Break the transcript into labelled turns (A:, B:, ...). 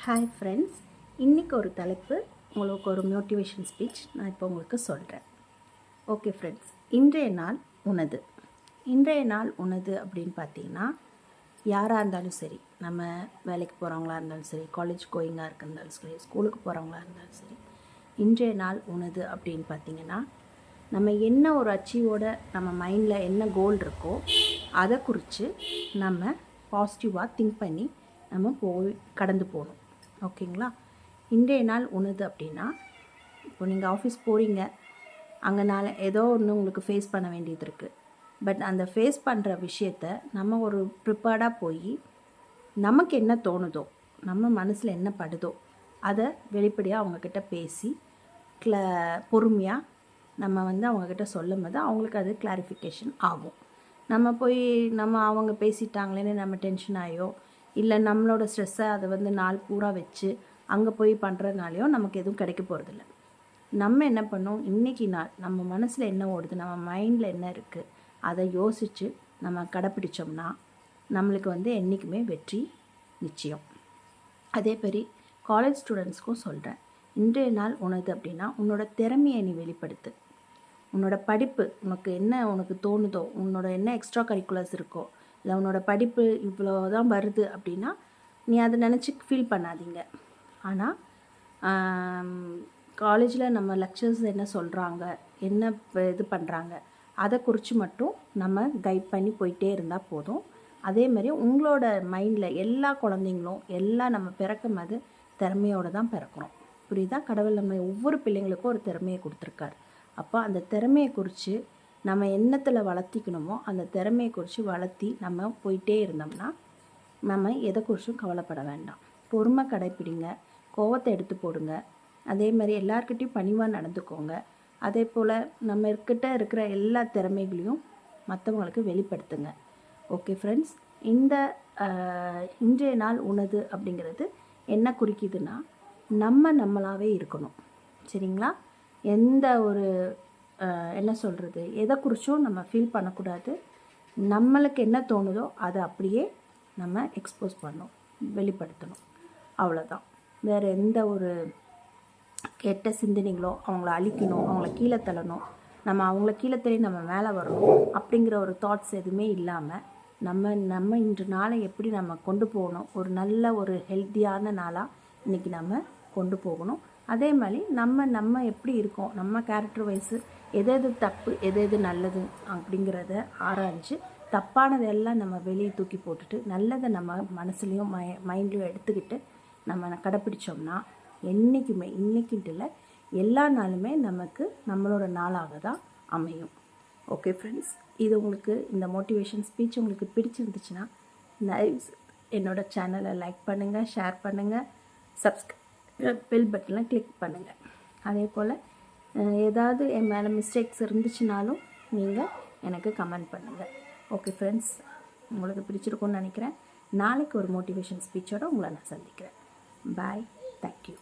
A: Hi friends, இன்றைக்கி ஒரு தலைப்பு, உங்களுக்கு ஒரு மோட்டிவேஷன் ஸ்பீச் நான் இப்போ உங்களுக்கு சொல்கிறேன். ஓகே ஃப்ரெண்ட்ஸ், இன்றைய நாள் உனது. இன்றைய நாள் உனது அப்படின்னு பார்த்தீங்கன்னா, யாராக இருந்தாலும் சரி, நம்ம வேலைக்கு போகிறவங்களா இருந்தாலும் சரி, காலேஜ் கோயிங்காக இருந்தாலும் சரி, ஸ்கூலுக்கு போகிறவங்களா இருந்தாலும் சரி, இன்றைய நாள் உனது அப்படின்னு பார்த்தீங்கன்னா, நம்ம என்ன ஒரு அச்சீவோட நம்ம மைண்டில் என்ன கோல் இருக்கோ அதை குறித்து நம்ம பாசிட்டிவாக திங்க் பண்ணி நம்ம கடந்து போகணும். ஓகேங்களா? இன்றைய நாள் உனது அப்படின்னா, இப்போ நீங்கள் ஆஃபீஸ் போகிறீங்க, அங்கேனால ஏதோ ஒன்று உங்களுக்கு ஃபேஸ் பண்ண வேண்டியது இருக்குது. பட் அந்த ஃபேஸ் பண்ணுற விஷயத்த நம்ம ஒரு ப்ரிப்பேர்டாக போய் நமக்கு என்ன தோணுதோ, நம்ம மனசில் என்ன படுதோ அதை வெளிப்படையாக அவங்கக்கிட்ட பேசி பொறுமையாக நம்ம அவங்கக்கிட்ட சொல்லும் போது அவங்களுக்கு அது கிளாரிஃபிகேஷன் ஆகும். நம்ம அவங்க பேசிட்டாங்களேன்னு நம்ம டென்ஷன் ஆகியோ, இல்லை நம்மளோட ஸ்ட்ரெஸ்ஸை அதை நாள் பூரா வச்சு அங்கே போய் பண்ணுறதுனாலையோ நமக்கு எதுவும் கிடைக்க போகிறதில்ல. நம்ம என்ன பண்ணோம், இன்றைக்கி நாள் நம்ம மனசில் என்ன ஓடுது, நம்ம மைண்டில் என்ன இருக்குது, அதை யோசித்து நம்ம கடைப்பிடிச்சோம்னா நம்மளுக்கு என்றைக்குமே வெற்றி நிச்சயம். அதே மாதிரி காலேஜ் ஸ்டூடெண்ட்ஸ்க்கும் சொல்கிறேன், இன்றைய நாள் உனது அப்படின்னா உன்னோட திறமையை நீ வெளிப்படுத்து. உன்னோட படிப்பு உனக்கு தோணுதோ, உன்னோட என்ன எக்ஸ்ட்ரா கரிக்குலர்ஸ் இருக்கோ, இல்லை உன்னோட படிப்பு இவ்வளோ தான் வருது அப்படின்னா நீ அதை நினச்சி ஃபீல் பண்ணாதீங்க. ஆனால் காலேஜில் நம்ம லெக்சர்ஸ் என்ன சொல்கிறாங்க, என்ன இது பண்ணுறாங்க, அதை குறித்து மட்டும் நம்ம கைட் பண்ணி போயிட்டே இருந்தால் போதும். அதே மாதிரி உங்களோட மைண்டில் எல்லா குழந்தைங்களும் எல்லாம் நம்ம பிறக்கும் போது திறமையோடு தான் பிறக்கிறோம். புரியுதா? கடவுள் நம்ம ஒவ்வொரு பிள்ளைங்களுக்கும் ஒரு திறமையை கொடுத்துருக்காரு. அப்போ அந்த திறமையை குறித்து நம்ம எண்ணத்தில் வளர்த்திக்கணுமோ அந்த திறமையை குறித்து வளர்த்தி நம்ம போயிட்டே இருந்தோம்னா நம்ம எதை குறிச்சும் கவலைப்பட வேண்டாம். பொறுமை கடைப்பிடிங்க, கோவத்தை எடுத்து போடுங்க. அதே மாதிரி எல்லாருக்கிட்டையும் பணிவாக நடந்துக்கோங்க. அதே போல் நம்ம இருக்கிற எல்லா திறமைகளையும் மற்றவங்களுக்கு வெளிப்படுத்துங்க. ஓகே ஃப்ரெண்ட்ஸ், இன்றைய நாள் உனது அப்படிங்கிறது என்ன குறிக்குதுன்னா, நம்மளாகவே இருக்கணும். சரிங்களா? எந்த ஒரு என்ன சொல்கிறது, எதை குறிச்சும் நம்ம ஃபீல் பண்ணக்கூடாது. நம்மளுக்கு என்ன தோணுதோ அதை அப்படியே நம்ம எக்ஸ்போஸ் பண்ணணும், வெளிப்படுத்தணும். அவ்வளோதான். வேறு எந்த ஒரு கெட்ட சிந்தனைகளோ, அவங்கள அழிக்கணும், அவங்கள கீழே தள்ளணும், நம்ம அவங்கள கீழே தள்ளி நம்ம மேலே வரணும் அப்படிங்கிற ஒரு தாட்ஸ் எதுவுமே இல்லாமல் நம்ம இன்று நாளை எப்படி நம்ம கொண்டு போகணும், ஒரு நல்ல ஒரு ஹெல்த்தியான நாளாக இன்றைக்கி நம்ம கொண்டு போகணும். அதே மாதிரி நம்ம எப்படி இருக்கோம், நம்ம கேரக்டர் வைஸு எது தப்பு எது நல்லது அப்படிங்கிறத ஆராய்ஞ்சு தப்பானதெல்லாம் நம்ம வெளியே தூக்கி போட்டுட்டு நல்லதை நம்ம மனசுலையும் மைண்ட்லையும் எடுத்துக்கிட்டு நம்ம கடைப்பிடிச்சோம்னா என்றைக்குமே, இன்றைக்கிட்டு இல்லை எல்லா நாளுமே நமக்கு நம்மளோட நாளாக தான் அமையும். ஓகே ஃப்ரெண்ட்ஸ், இது உங்களுக்கு இந்த மோட்டிவேஷன் ஸ்பீச் உங்களுக்கு பிடிச்சிருந்துச்சுன்னா என்னோட சேனலை லைக் பண்ணுங்கள், ஷேர் பண்ணுங்கள், பெல் பட்டனில் கிளிக் பண்ணுங்கள். அதே போல் ஏதாவது என் மேலே மிஸ்டேக்ஸ் இருந்துச்சுனாலும் நீங்கள் எனக்கு கமெண்ட் பண்ணுங்கள். ஓகே ஃப்ரெண்ட்ஸ், உங்களுக்கு பிடிச்சிருக்கும்னு நினைக்கிறேன். நாளைக்கு ஒரு மோட்டிவேஷன் ஸ்பீச்சோடு உங்களை நான் சந்திக்கிறேன். பாய், தேங்க்யூ.